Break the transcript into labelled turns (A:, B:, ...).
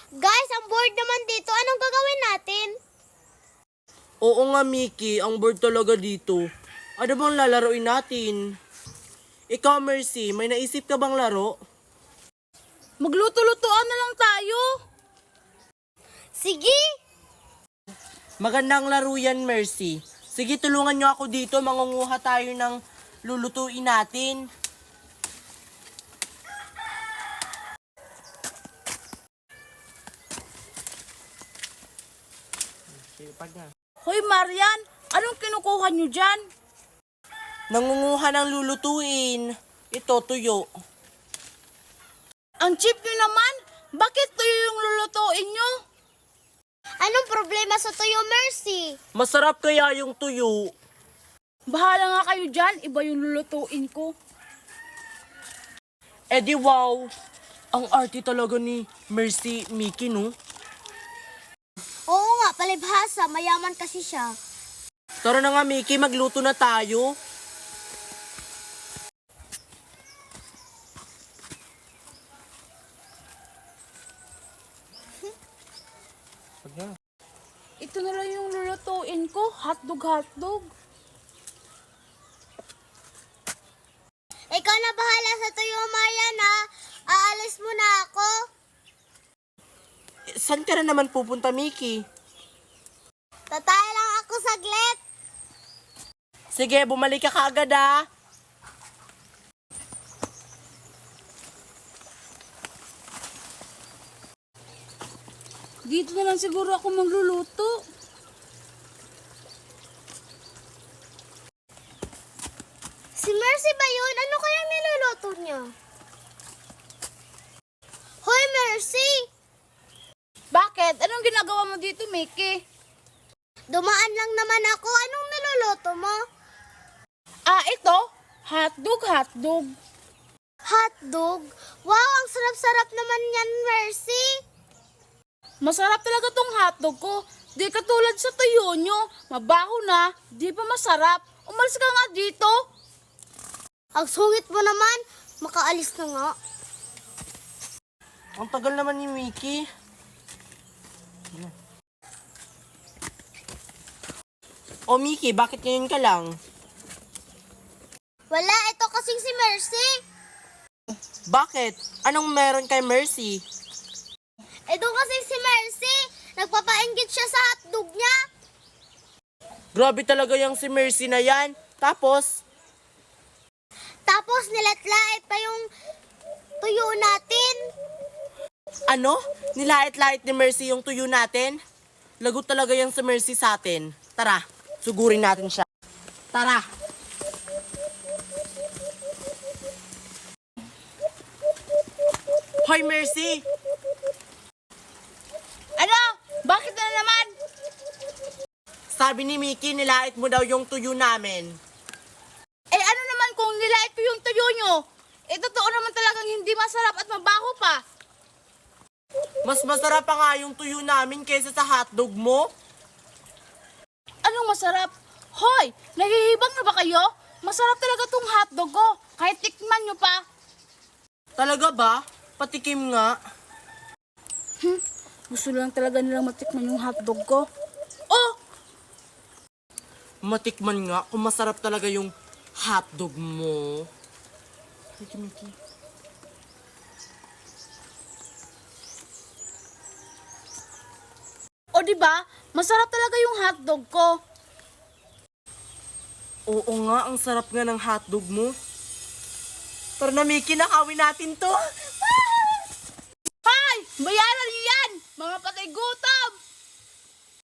A: Guys, ang board naman dito. Anong gagawin natin?
B: Oo nga, Mickey, ang bored talaga dito. Ano bang lalaroin natin? Ikaw, Mercy, may naisip ka bang laro?
C: Magluto-lutoan na lang tayo.
A: Sige!
B: Magandang laro yan, Mercy. Sige, tulungan nyo ako dito. Mangunguha tayo ng lulutuin natin.
C: Hoy Marian, anong kinukuha nyo dyan?
B: Nangunguha ng lulutuin. Ito, tuyo.
C: Ang cheap nyo naman. Bakit tuyo yung lulutuin nyo?
A: Anong problema sa tuyo, Mercy?
B: Masarap kaya yung tuyo.
C: Bahala nga kayo dyan, iba yung lulutuin ko.
B: Eh di wow. Ang arte talaga ni Mercy Mickey, no?
A: Oo nga, palibhasa. Mayaman kasi siya.
B: Tara na nga, Mickey, magluto na tayo.
C: Ito na lang yung lulutuin ko, hotdog.
A: Ikaw na bahala sa tuyo, Marian, ha? Aalis mo na ako.
B: Saan ka na naman pupunta, Mickey?
A: Tatay lang ako saglit.
B: Sige, bumalik ka kaagad, ah.
C: Dito na lang siguro ako magluluto.
A: Si Mercy ba yun? Ano kayang niluluto niya? Hoy, Mercy!
C: Bakit? Anong ginagawa mo dito, Mickey?
A: Dumaan lang naman ako. Anong niluluto mo?
C: Ito. Hotdog.
A: Hotdog? Wow, ang sarap-sarap naman yan, Mercy.
C: Masarap talaga tong hotdog ko. Di katulad sa tuyo nyo. Mabaho na, di pa masarap. Umalis ka nga dito.
A: Ang sungit mo naman. Makaalis na nga.
B: Ang tagal naman ni Mickey. O Mickey, bakit ngayon ka lang?
A: Wala, ito kasing si Mercy.
B: Bakit? Anong meron kay Mercy?
A: Ito kasing si Mercy. Nagpapainggit siya sa hotdog niya.
B: Grabe talaga yung si Mercy na yan. Tapos
A: Nilatlait pa yung tuyo natin.
B: ano? Nilait-lait ni Mercy yung tuyo natin? Lagot talaga yung si Mercy sa atin. Tara, sugurin natin siya. Tara! Hoy Mercy!
C: Ano? Bakit na naman?
B: Sabi ni Mickey, nilait mo daw yung tuyo namin.
C: Ano naman kung nilait ko yung tuyo nyo? Totoo naman talagang hindi masarap at mabaho pa.
B: Mas masarap pa nga yung tuyo namin kaysa sa hotdog mo.
C: Anong masarap? Hoy, nahihibang na ba kayo? Masarap talaga tong hotdog ko. Kahit tikman nyo pa.
B: Talaga ba? Patikim nga.
C: Gusto lang talaga nilang matikman yung hotdog ko. Oh!
B: Matikman nga kung masarap talaga yung hotdog mo. Mickey, Mickey.
C: O diba? Masarap talaga yung hotdog ko.
B: Oo nga, ang sarap nga ng hotdog mo. Tara na, Mickey, nakawin natin to.
C: Hoy! Bayaran niyo yan! Mga patay gutom!